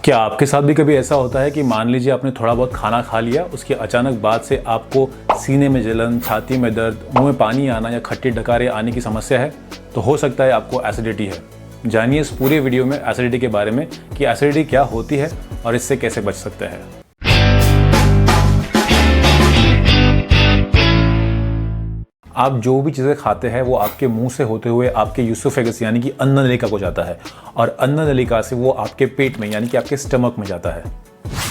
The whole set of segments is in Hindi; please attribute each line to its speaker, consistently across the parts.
Speaker 1: क्या आपके साथ भी कभी ऐसा होता है कि मान लीजिए आपने थोड़ा बहुत खाना खा लिया, उसके अचानक बाद से आपको सीने में जलन, छाती में दर्द, मुंह में पानी आना या खट्टे डकारे आने की समस्या है? तो हो सकता है आपको एसिडिटी है। जानिए इस पूरे वीडियो में एसिडिटी के बारे में कि एसिडिटी क्या होती है और इससे कैसे बच सकते हैं। आप जो भी चीज़ें खाते हैं वो आपके मुंह से होते हुए आपके यूसोफेगस यानी कि अन्न नलिका को जाता है और अन्न नलिका से वो आपके पेट में यानी कि आपके स्टमक में जाता है।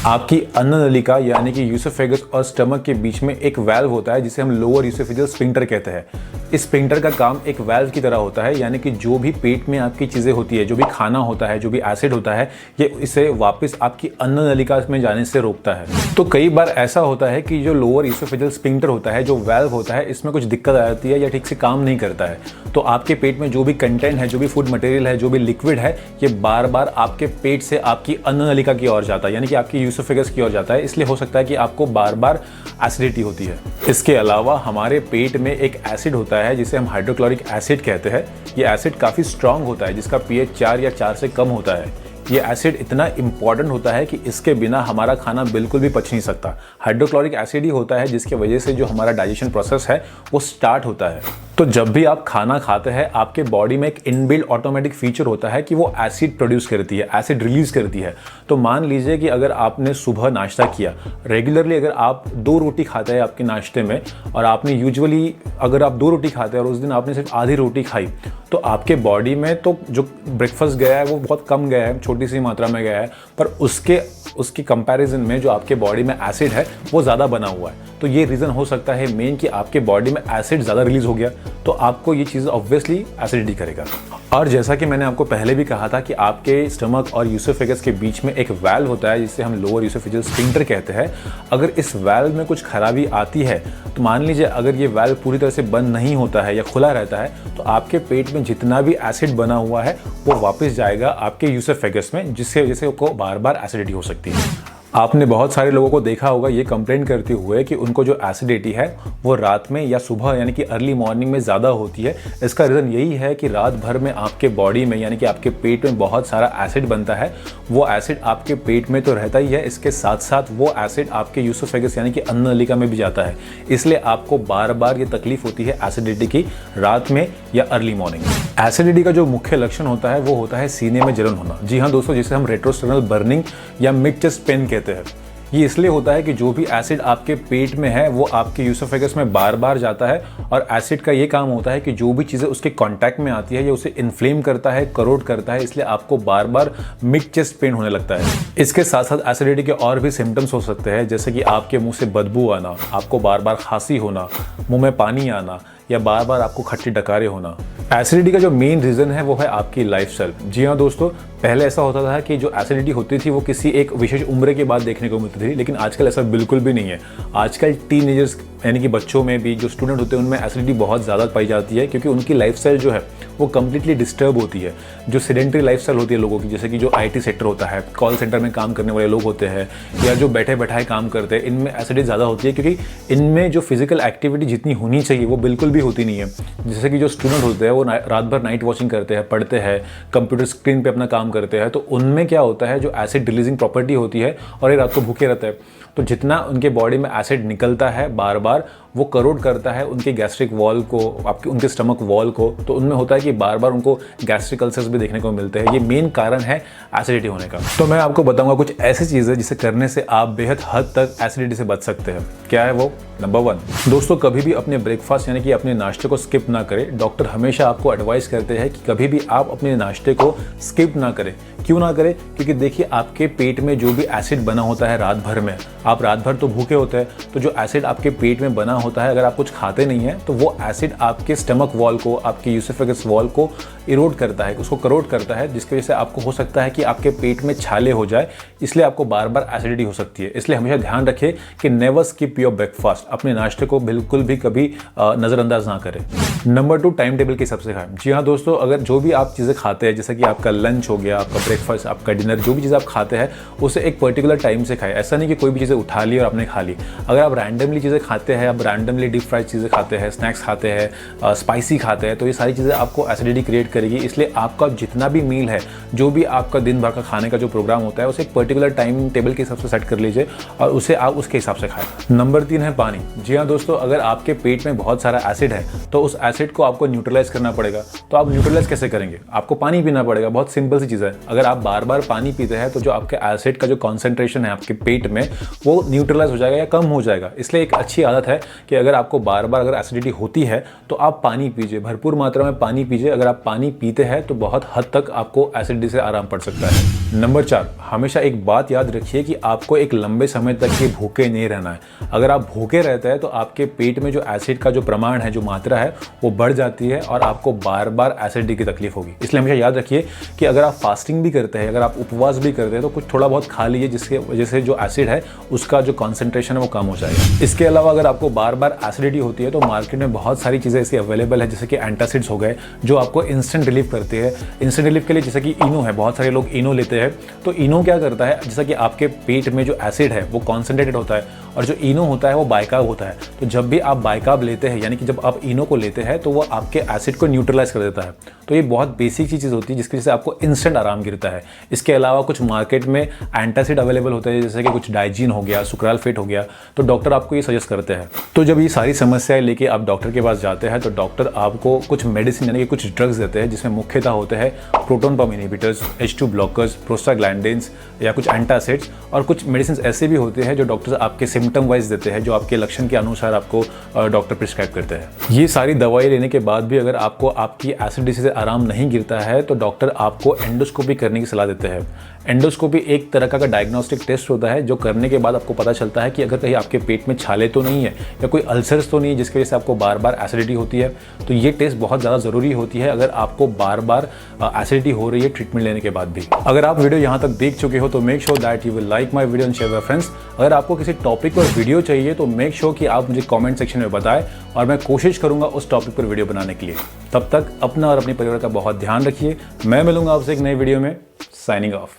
Speaker 1: आपकी अन्न नलिका यानी कि यूसोफेगस और स्टमक के बीच में एक वाल्व होता है जिसे हम लोअर यूसोफेजियल स्फिंक्टर कहते हैं। इस स्फिंक्टर का काम एक वाल्व की तरह होता है, यानी कि जो भी पेट में आपकी चीज़ें होती है, जो भी खाना होता है, जो भी एसिड होता है, ये इसे वापस आपकी अन्न नलिका में जाने से रोकता है। तो कई बार ऐसा होता है कि जो लोअर यूसोफेजियल स्फिंक्टर होता है, जो वाल्व होता है, इसमें कुछ दिक्कत आ जाती है या ठीक से काम नहीं करता है। तो आपके पेट में जो भी कंटेंट है, जो भी फूड मटेरियल है, जो भी लिक्विड है, ये बार बार आपके पेट से आपकी अन्न नलिका की ओर जाता है, यानी कि आपकी यूसोफेगस की ओर जाता है। इसलिए हो सकता है कि आपको बार बार एसिडिटी होती है। इसके अलावा हमारे पेट में एक एसिड होता है जिसे हम हाइड्रोक्लोरिक एसिड कहते हैं। ये एसिड काफ़ी स्ट्रांग होता है, जिसका pH 4 या 4 से कम होता है। ये एसिड इतना इंपॉर्टेंट होता है कि इसके बिना हमारा खाना बिल्कुल भी पच नहीं सकता। हाइड्रोक्लोरिक एसिड ही होता है जिसकी वजह से जो हमारा डाइजेशन प्रोसेस है वो स्टार्ट होता है। तो जब भी आप खाना खाते हैं, आपके बॉडी में एक इनबिल्ट ऑटोमेटिक फीचर होता है कि वो एसिड प्रोड्यूस करती है, एसिड रिलीज करती है। तो मान लीजिए कि अगर आपने सुबह नाश्ता किया, रेगुलरली अगर आप 2 रोटी खाते हैं आपके नाश्ते में, और आपने यूजुअली अगर आप 2 रोटी खाते हैं और उस दिन आपने सिर्फ आधी रोटी खाई, तो आपके बॉडी में तो जो ब्रेकफास्ट गया है वो बहुत कम गया है, छोटी सी मात्रा में गया है, पर उसके कंपैरिजन में जो आपके बॉडी में एसिड है वो ज़्यादा बना हुआ है। तो ये रीज़न हो सकता है मेन कि आपके बॉडी में एसिड ज़्यादा रिलीज हो गया, तो आपको ये चीज़ ऑब्वियसली एसिडिटी करेगा। और जैसा कि मैंने आपको पहले भी कहा था कि आपके स्टमक और यूसोफेगस के बीच में एक वाल्व होता है जिसे हम लोअर यूसोफेजियल स्फिंक्टर कहते हैं। अगर इस वाल्व में कुछ खराबी आती है, तो मान लीजिए अगर ये वाल्व पूरी तरह से बंद नहीं होता है या खुला रहता है, तो आपके पेट में जितना भी एसिड बना हुआ है वो वापस जाएगा आपके यूसोफेगस में, जिससे वजह से आपको बार बार एसिडिटी हो सकती है। आपने बहुत सारे लोगों को देखा होगा ये कंप्लेंट करते हुए कि उनको जो एसिडिटी है वो रात में या सुबह यानी कि अर्ली मॉर्निंग में ज़्यादा होती है। इसका रीज़न यही है कि रात भर में आपके बॉडी में यानी कि आपके पेट में बहुत सारा एसिड बनता है। वो एसिड आपके पेट में तो रहता ही है, इसके साथ साथ वो एसिड आपके यूसोफेगस यानी कि अन्न नलिका में भी जाता है। इसलिए आपको बार बार ये तकलीफ होती है एसिडिटी की, रात में या अर्ली मॉर्निंग में। एसिडिटी का जो मुख्य लक्षण होता है वो होता है सीने में जलन होना। जी हाँ दोस्तों, जिसे हम रेट्रोस्टर्नल बर्निंग या मिड चेस्ट पेन कहते हैं। ये इसलिए होता है कि जो भी एसिड आपके पेट में है वो आपके यूसोफेगस में बार बार जाता है, और एसिड का ये काम होता है कि जो भी चीज़ें उसके कांटेक्ट में आती है ये उसे इन्फ्लेम करता है, करोड करता है, इसलिए आपको बार बार मिड चेस्ट पेन होने लगता है। इसके साथ साथ एसिडिटी के और भी सिम्टम्स हो सकते हैं, जैसे कि आपके मुंह से बदबू आना, आपको बार बार खांसी होना, मुंह में पानी आना, या बार बार आपको खट्टे डकारे होना। एसिडिटी का जो मेन रीज़न है वो है आपकी लाइफस्टाइल। जी हाँ दोस्तों, पहले ऐसा होता था कि जो एसिडिटी होती थी वो किसी एक विशेष उम्र के बाद देखने को मिलती थी, लेकिन आजकल ऐसा बिल्कुल भी नहीं है। आजकल टीनेजर्स यानी कि बच्चों में भी जो स्टूडेंट होते हैं उनमें एसिडिटी बहुत ज़्यादा पाई जाती है, क्योंकि उनकी लाइफस्टाइल जो है वो कम्प्लीटली डिस्टर्ब होती है। जो सेडेंटरी लाइफस्टाइल होती है लोगों की, जैसे कि जो IT सेक्टर होता है, कॉल सेंटर में काम करने वाले लोग होते हैं, या जो बैठे बैठाए काम करते हैं, इनमें एसिडिटी ज़्यादा होती है, क्योंकि इनमें जो फिजिकल एक्टिविटी जितनी होनी चाहिए वो बिल्कुल भी होती नहीं है। जैसे कि जो स्टूडेंट होते हैं वो रात भर नाइट वॉचिंग करते हैं, पढ़ते हैं, कंप्यूटर स्क्रीन पे अपना काम करते हैं, तो उनमें क्या होता है जो एसिड रिलीजिंग प्रॉपर्टी होती है, और ये रात को भूखे रहते हैं, तो जितना उनके बॉडी में एसिड निकलता है बार बार वो करोड करता है उनके गैस्ट्रिक वॉल को, उनके स्टमक वॉल को, तो उनमें होता है कि बार बार उनको गैस्ट्रिक अल्सर्स भी देखने को मिलते हैं। ये मेन कारण है एसिडिटी होने का। तो मैं आपको बताऊंगा कुछ ऐसी चीज़ें जिसे करने से आप बेहद हद तक एसिडिटी से बच सकते हैं। क्या है वो? नंबर 1, दोस्तों कभी भी अपने ब्रेकफास्ट यानी कि अपने नाश्ते को स्किप ना करें। डॉक्टर हमेशा आपको एडवाइस करते हैं कि कभी भी आप अपने नाश्ते को स्किप ना करें। क्यों ना करें? क्योंकि देखिए आपके पेट में जो भी एसिड बना होता है रात भर में, आप रात भर तो भूखे होते हैं, तो जो एसिड आपके पेट में बना होता है, अगर आप कुछ खाते नहीं हैं तो वो एसिड आपके स्टमक वॉल को, आपके यूसोफेगस वॉल को इरोड करता है, उसको करोड करता है, जिसकी वजह से आपको हो सकता है कि आपके पेट में छाले हो जाए, इसलिए आपको बार बार एसिडिटी हो सकती है। इसलिए हमेशा ध्यान रखें कि नेवर स्किप योर ब्रेकफास्ट। अपने नाश्ते को बिल्कुल भी कभी नज़रअंदाज ना करें। नंबर 2, टाइम टेबल के हिसाब से खाएं। जी हाँ दोस्तों, अगर जो भी आप चीज़ें खाते हैं, जैसे कि आपका लंच हो गया, आपका ब्रेकफास्ट, आपका डिनर, जो भी चीज़ आप खाते हैं उसे एक पर्टिकुलर टाइम से खाएं। ऐसा नहीं कि कोई भी चीज़ें उठा ली और आपने खा ली। अगर आप रैंडमली चीज़ें खाते खाते हैं, आप रैंडमली डीप फ्राइड चीज़ें खाते हैं, स्नैक्स खाते हैं, स्पाइसी खाते हैं, तो ये सारी चीज़ें आपको एसिडिटी क्रिएट करेगी। इसलिए आपका जितना भी मील है, जो भी आपका दिन भर का खाने का जो प्रोग्राम होता है, उसे एक पर्टिकुलर टाइम टेबल के हिसाब से सेट कर लीजिए और उसे आप उसके हिसाब से खाएं। नंबर 3 है पानी। जी हाँ दोस्तों, अगर आपके पेट में बहुत सारा एसिड है तो उस एसिड को आपको न्यूट्रलाइज करना पड़ेगा। तो आप न्यूट्रलाइज कैसे करेंगे? आपको पानी पीना पड़ेगा। बहुत सिंपल सी चीज़ है। अगर आप बार बार पानी पीते हैं तो जो आपके एसिड का जो कॉन्सेंट्रेशन है आपके पेट में, वो न्यूट्रलाइज हो जाएगा या कम हो जाएगा। इसलिए एक अच्छी आदत है कि अगर आपको बार बार अगर एसिडिटी होती है तो आप पानी पीजिए, भरपूर मात्रा में पानी पीजिए। अगर आप पानी पीते हैं तो बहुत हद तक आपको एसिडिटी से आराम पड़ सकता है। नंबर 4, हमेशा एक बात याद रखिए कि आपको एक लंबे समय तक ये भूखे नहीं रहना है। अगर आप भूखे रहते हैं तो आपके पेट में जो एसिड का जो प्रमाण है, जो मात्रा है, वो बढ़ जाती है और आपको बार बार एसिडिटी की तकलीफ होगी। इसलिए हमेशा याद रखिए कि अगर आप फास्टिंग भी करते हैं, अगर आप उपवास भी करते हैं, तो कुछ थोड़ा बहुत खा लीजिए, जिसके वजह से जो एसिड है उसका जो कॉन्सेंट्रेशन है वो कम हो जाएगा। इसके अलावा अगर आपको बार बार एसिडिटी होती है तो मार्केट में बहुत सारी चीज़ें ऐसी अवेलेबल है, जैसे कि एंटासिड्स हो गए, जो आपको इंस्टेंट रिलीफ करती है। इंस्टेंट रिलीफ के लिए जैसे कि इनो है, बहुत सारे लोग इनो लेते हैं। तो इनो क्या करता है, जैसा कि आपके पेट में जो एसिड है वो कॉन्सेंट्रेटेड होता है और जो इनो होता है वो बाइकार्ब होता है। तो जब भी आप बाइकार्ब लेते हैं, यानी कि जब आप इनो को लेते हैं, तो वो आपके एसिड को न्यूट्रलाइज कर देता है। तो ये बहुत बेसिक सी चीज़ होती है जिसकी वजह से आपको इंस्टेंट आराम गिरता है। इसके अलावा कुछ मार्केट में एंटासिड अवेलेबल होते हैं, जैसे कि कुछ डाइजीन हो गया, सुक्रालफेट हो गया, तो डॉक्टर आपको ये सजेस्ट करते हैं। तो जब ये सारी समस्याएं लेके आप डॉक्टर के पास जाते हैं तो डॉक्टर आपको कुछ मेडिसिन यानी कि कुछ ड्रग्स देते हैं, जिसमें मुख्यतः होते हैं proton pump inhibitors, H2 blockers, prostaglandins या कुछ एंटासिड्स, और कुछ मेडिसिन ऐसे भी होते हैं जो डॉक्टर आपके सिम्टम वाइज देते हैं, जो आपके लक्षण के अनुसार आपको डॉक्टर प्रिस्क्राइब करते हैं। ये सारी दवाई लेने के बाद भी अगर आपको आपकी एसिडिटी से आराम नहीं गिरता है तो डॉक्टर आपको एंडोस्कोपी करने की सलाह देते हैं। एंडोस्कोपी एक तरह का डायग्नोस्टिक टेस्ट होता है, जो करने के बाद आपको पता चलता है कि अगर कहीं आपके पेट में छाले तो नहीं है या कोई अल्सर्स तो नहीं है जिसकी वजह से आपको बार बार एसिडिटी होती है। तो ये टेस्ट बहुत ज़्यादा ज़रूरी होती है अगर आपको बार बार एसिडिटी हो रही है ट्रीटमेंट लेने के बाद भी। अगर आप वीडियो यहाँ तक देख चुके हो तो make sure that you will like my video and share with friends. अगर आपको किसी टॉपिक पर वीडियो चाहिए तो मेक श्योर कि आप मुझे कमेंट सेक्शन में बताएं और मैं कोशिश करूंगा उस टॉपिक पर वीडियो बनाने के लिए। तब तक अपना और अपने परिवार का बहुत ध्यान रखिए। मैं मिलूंगा आपसे एक नई वीडियो में। Signing off.